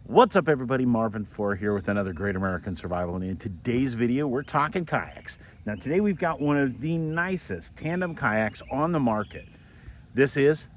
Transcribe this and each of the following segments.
What's up, everybody? Marvin Four here with another Great American Survival, and in today's video we're talking kayaks. Now today we've got one of the nicest tandem kayaks on the market. This is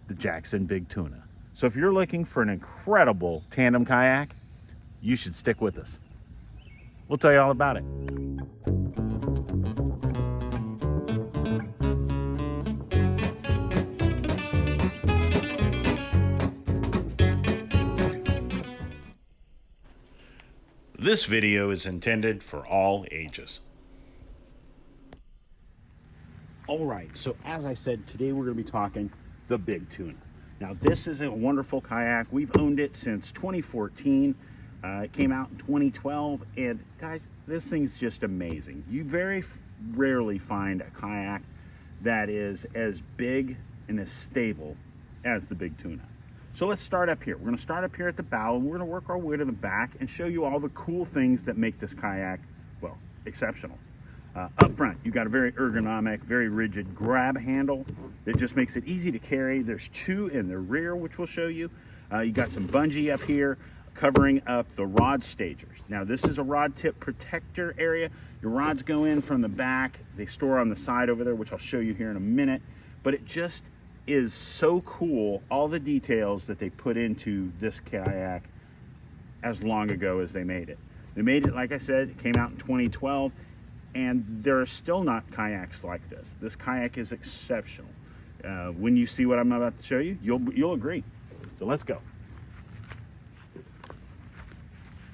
the Jackson Big Tuna. So if you're looking for an incredible tandem kayak, you should stick with us. We'll tell you all about it. This video is intended for all ages. All right, so as I said, today we're going to be talking the Big Tuna. Now this is a wonderful kayak. We've owned it since 2014. It came out in 2012, and guys, this thing's just amazing. You very rarely find a kayak that is as big and as stable as the Big Tuna. So let's start up here. We're going to start up here at the bow, and we're going to work our way to the back and show you all the cool things that make this kayak, well, exceptional. Up front, you've got a very ergonomic, very rigid grab handle that just makes it easy to carry. There's two in the rear, which we'll show you. You got some bungee up here covering up the rod stagers. Now, this is a rod tip protector area. Your rods go in from the back. They store on the side over there, which I'll show you here in a minute. But it just is so cool, all the details that they put into this kayak as long ago as they made it. They made it, like I said, it came out in 2012, and there are still not kayaks like this. This kayak is exceptional. When you see what I'm about to show you, you'll agree. So let's go.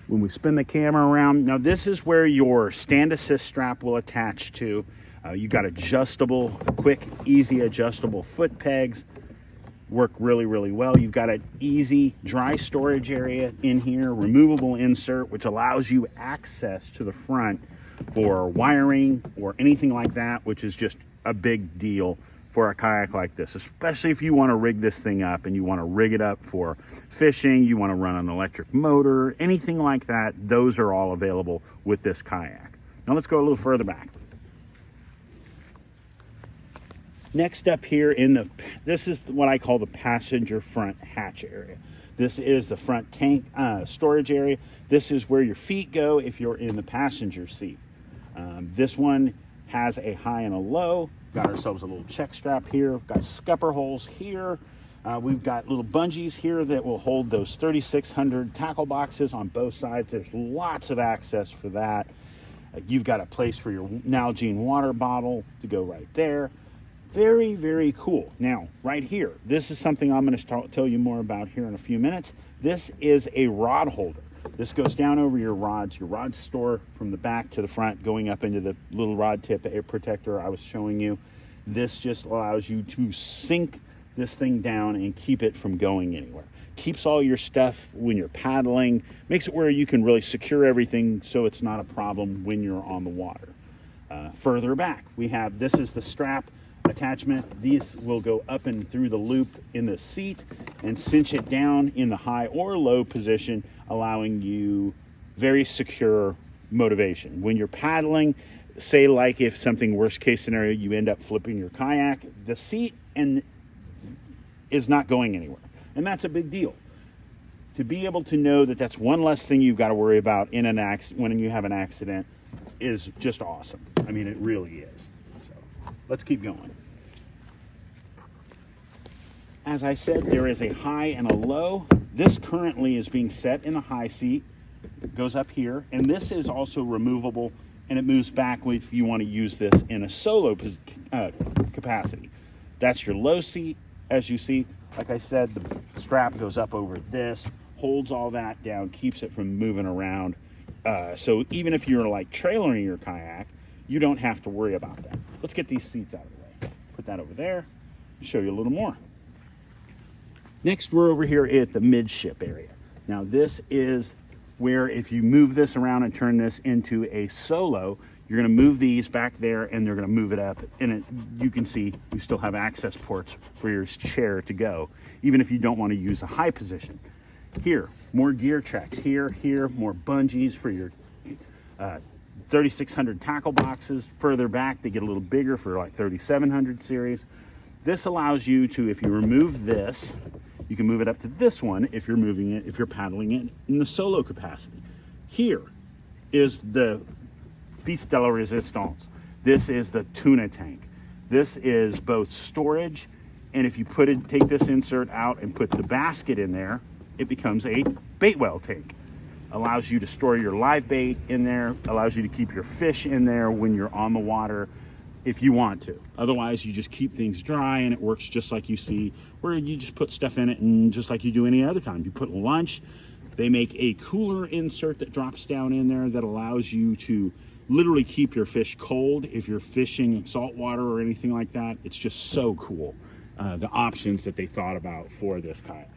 When we spin the camera around, now this is where your stand assist strap will attach to. You got adjustable, quick, easy adjustable foot pegs. Work really, really well. You've got an easy dry storage area in here, removable insert, which allows you access to the front for wiring or anything like that, which is just a big deal for a kayak like this, especially if you want to rig this thing up and you want to rig it up for fishing, you want to run an electric motor, anything like that. Those are all available with this kayak. Now let's go a little further back. Next up here this is what I call the passenger front hatch area. This is the front tank storage area. This is where your feet go if you're in the passenger seat. This one has a high and a low. Got ourselves a little check strap here. We've got scupper holes here. We've got little bungees here that will hold those 3,600 tackle boxes on both sides. There's lots of access for that. You've got a place for your Nalgene water bottle to go right there. Very, very cool. Now, right here, this is something I'm going to tell you more about here in a few minutes. This is a rod holder. This goes down over your rods. Your rods store from the back to the front, going up into the little rod tip air protector I was showing you. This just allows you to sink this thing down and keep it from going anywhere. Keeps all your stuff when you're paddling. Makes it where you can really secure everything so it's not a problem when you're on the water. Further back, this is the strap attachment. These will go up and through the loop in the seat and cinch it down in the high or low position, allowing you very secure motivation. When you're paddling, say like if something worst case scenario, you end up flipping your kayak, the seat is not going anywhere. And that's a big deal. To be able to know that that's one less thing you've got to worry about in an accident when you have an accident is just awesome. I mean, it really is. So let's keep going. As I said, there is a high and a low. This currently is being set in the high seat. It goes up here, and this is also removable, and it moves back if you want to use this in a solo capacity. That's your low seat. As you see, like I said, the strap goes up over this, holds all that down, keeps it from moving around. So even if you're like trailering your kayak, you don't have to worry about that. Let's get these seats out of the way. Put that over there and show you a little more. Next, we're over here at the midship area. Now, this is where if you move this around and turn this into a solo, you're going to move these back there and they're going to move it up. And you can see you still have access ports for your chair to go, even if you don't want to use a high position. Here, more gear tracks. Here, more bungees for your 3,600 tackle boxes. Further back, they get a little bigger for like 3,700 series. This allows you to, if you remove this, You can move it up to this one if you're paddling it in the solo capacity. Here is the Fils de la Resistance. This is the tuna tank. This is both storage, and if you take this insert out and put the basket in there, it becomes a bait well tank. Allows you to store your live bait in there, allows you to keep your fish in there when you're on the water if you want to. Otherwise, you just keep things dry, and it works just like you see, where you just put stuff in it, and just like you do any other time. You put lunch. They make a cooler insert that drops down in there that allows you to literally keep your fish cold if you're fishing in saltwater or anything like that. It's just so cool, the options that they thought about for this kayak.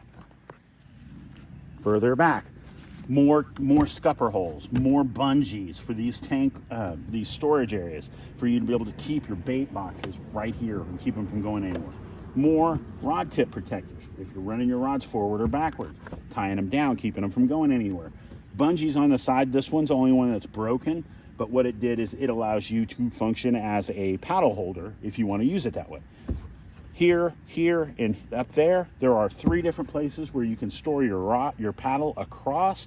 Further back, more scupper holes, more bungees for these these storage areas for you to be able to keep your bait boxes right here and keep them from going anywhere. More rod tip protectors if you're running your rods forward or backward, tying them down, keeping them from going anywhere. Bungees on the side. This one's the only one that's broken, but what it did is it allows you to function as a paddle holder if you want to use it that way. Here, and up there are 3 different places where you can store your paddle across.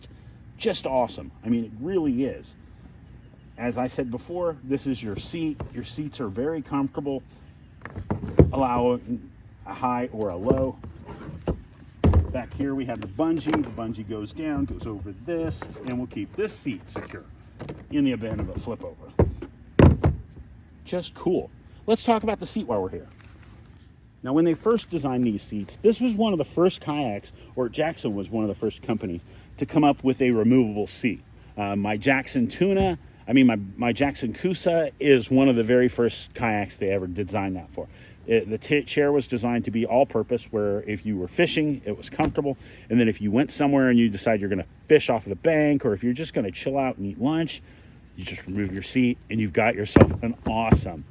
Just awesome. I mean, it really is. As I said before, this is your seat. Your seats are very comfortable. Allow a high or a low. Back here we have the bungee. The bungee goes down, goes over this, and will keep this seat secure in the event of a flip over. Just cool. Let's talk about the seat while we're here. Now, when they first designed these seats, this was one of the first kayaks, or Jackson was one of the first companies to come up with a removable seat. My Jackson Tuna, my Jackson Kusa is one of the very first kayaks they ever designed that for. The chair was designed to be all-purpose, where if you were fishing, it was comfortable, and then if you went somewhere and you decide you're going to fish off of the bank, or if you're just going to chill out and eat lunch, you just remove your seat, and you've got yourself an awesome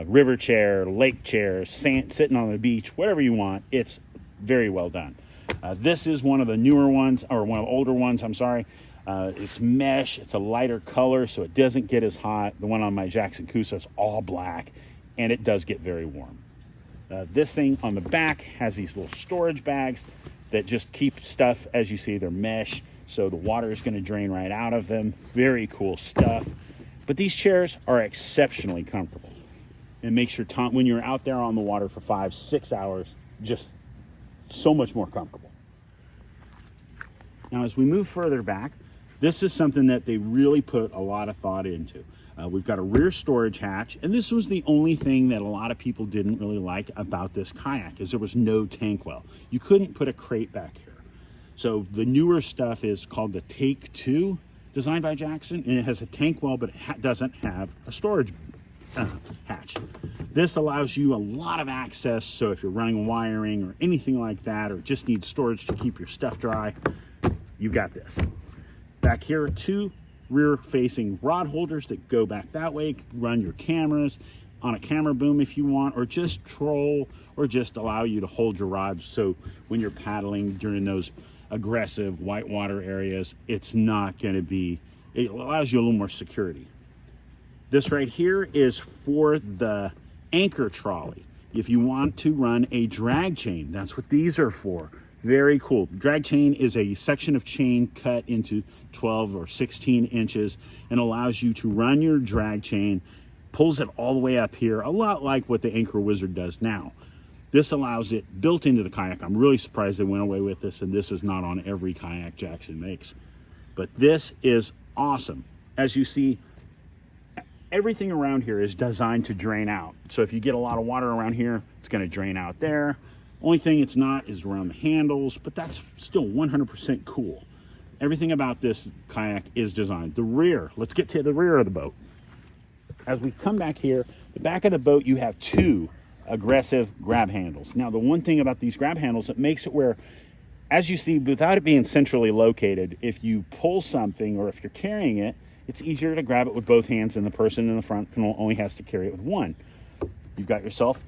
river chair, lake chair, sitting on the beach, whatever you want. It's very well done. This is one of the newer ones, or one of the older ones, I'm sorry. It's mesh. It's a lighter color, so it doesn't get as hot. The one on my Jackson Kusa is all black, and it does get very warm. This thing on the back has these little storage bags that just keep stuff. As you see, they're mesh, so the water is going to drain right out of them. Very cool stuff. But these chairs are exceptionally comfortable. It makes your time when you're out there on the water for 5-6 hours just so much more comfortable. Now, as we move further back, this is something that they really put a lot of thought into. We've got a rear storage hatch, and this was the only thing that a lot of people didn't really like about this kayak, is there was no tank well. You couldn't put a crate back here. So the newer stuff is called the Take 2, designed by Jackson, and it has a tank well, but it doesn't have a storage hatch. This allows you a lot of access, so if you're running wiring or anything like that, or just need storage to keep your stuff dry, you've got this. Back here are 2 rear-facing rod holders that go back that way. Run your cameras on a camera boom if you want, or just troll, or just allow you to hold your rods, so when you're paddling during those aggressive whitewater areas, it's not going to be, it allows you a little more security. This right here is for the anchor trolley. If you want to run a drag chain, that's what these are for. Very cool. Drag chain is a section of chain cut into 12 or 16 inches and allows you to run your drag chain, pulls it all the way up here, a lot like what the Anchor Wizard does now. This allows it built into the kayak. I'm really surprised they went away with this, and this is not on every kayak Jackson makes. But this is awesome. As you see, everything around here is designed to drain out. So if you get a lot of water around here, it's going to drain out there. Only thing it's not is around the handles, but that's still 100% cool. Everything about this kayak is designed. The rear, let's get to the rear of the boat. As we come back here, the back of the boat, you have 2 aggressive grab handles. Now, the one thing about these grab handles, it makes it where, as you see, without it being centrally located, if you pull something or if you're carrying it, it's easier to grab it with both hands, and the person in the front only has to carry it with one. You've got yourself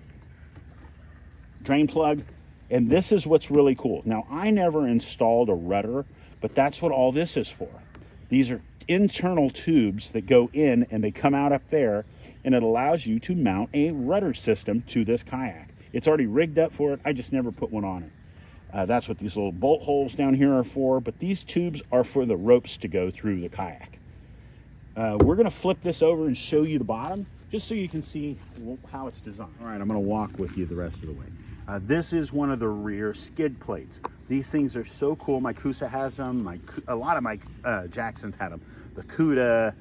drain plug, and this is what's really cool. Now, I never installed a rudder, but that's what all this is for. These are internal tubes that go in and they come out up there, and it allows you to mount a rudder system to this kayak. It's already rigged up for it. I just never put one on it. That's what these little bolt holes down here are for, but these tubes are for the ropes to go through the kayak. We're going to flip this over and show you the bottom, just so you can see how it's designed. All right, I'm going to walk with you the rest of the way. This is one of the rear skid plates. These things are so cool. My Kusa has them. A lot of my Jacksons had them. The Cuda,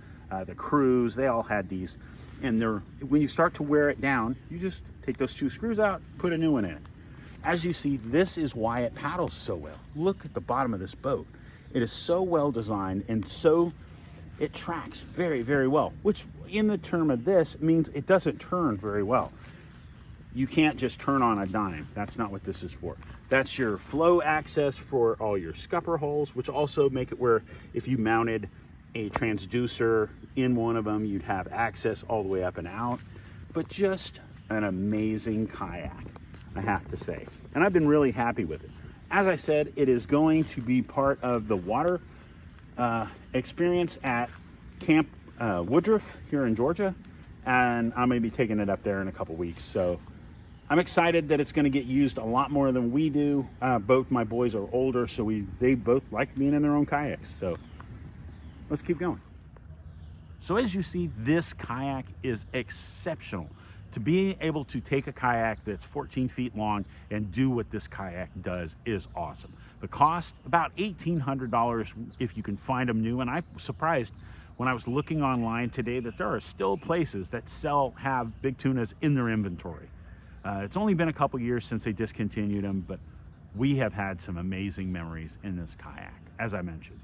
the Cruise, they all had these. And when you start to wear it down, you just take those 2 screws out, put a new one in it. As you see, this is why it paddles so well. Look at the bottom of this boat. It is so well designed, and it tracks very, very well, which in the term of this means it doesn't turn very well. You can't just turn on a dime. That's not what this is for. That's your flow access for all your scupper holes, which also make it where if you mounted a transducer in one of them, you'd have access all the way up and out. But just an amazing kayak, I have to say. And I've been really happy with it. As I said, it is going to be part of the water experience at Camp Woodruff here in Georgia. And I'm going to be taking it up there in a couple weeks. So I'm excited that it's going to get used a lot more than we do. Both my boys are older, so they both like being in their own kayaks. So let's keep going. So as you see, this kayak is exceptional. To be able to take a kayak that's 14 feet long and do what this kayak does is awesome. The cost, about $1,800 if you can find them new. And I'm surprised when I was looking online today that there are still places that have Big Tunas in their inventory. It's only been a couple years since they discontinued them, but we have had some amazing memories in this kayak, as I mentioned.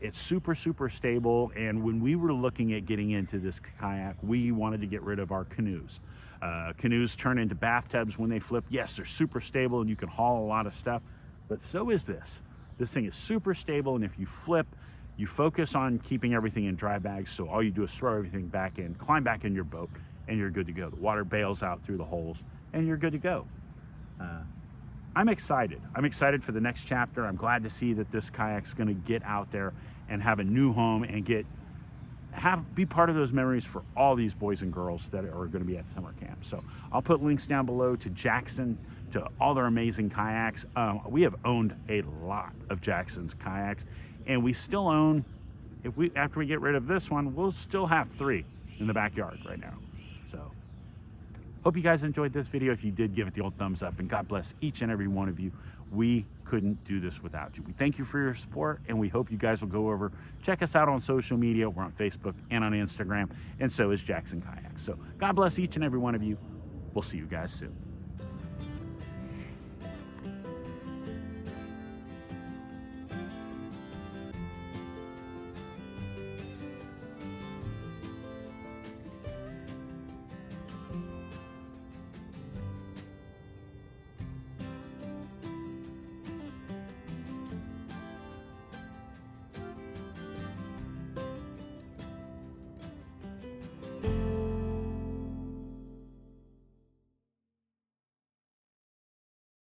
It's super, super stable, and when we were looking at getting into this kayak, we wanted to get rid of our canoes. Canoes turn into bathtubs when they flip. Yes, they're super stable and you can haul a lot of stuff, but so is this. This thing is super stable, and if you flip, you focus on keeping everything in dry bags, so all you do is throw everything back in, climb back in your boat, and you're good to go. The water bails out through the holes, and you're good to go. I'm excited. I'm excited for the next chapter. I'm glad to see that this kayak's going to get out there and have a new home and be part of those memories for all these boys and girls that are going to be at summer camp. So I'll put links down below to Jackson, to all their amazing kayaks. We have owned a lot of Jackson's kayaks, and we still own, after we get rid of this one, we'll still have 3 in the backyard right now. So hope you guys enjoyed this video. If you did, give it the old thumbs up, and God bless each and every one of you. We couldn't do this without you. We thank you for your support, and we hope you guys will go over, check us out on social media. We're on Facebook and on Instagram, and so is Jackson Kayak. So God bless each and every one of you. We'll see you guys soon.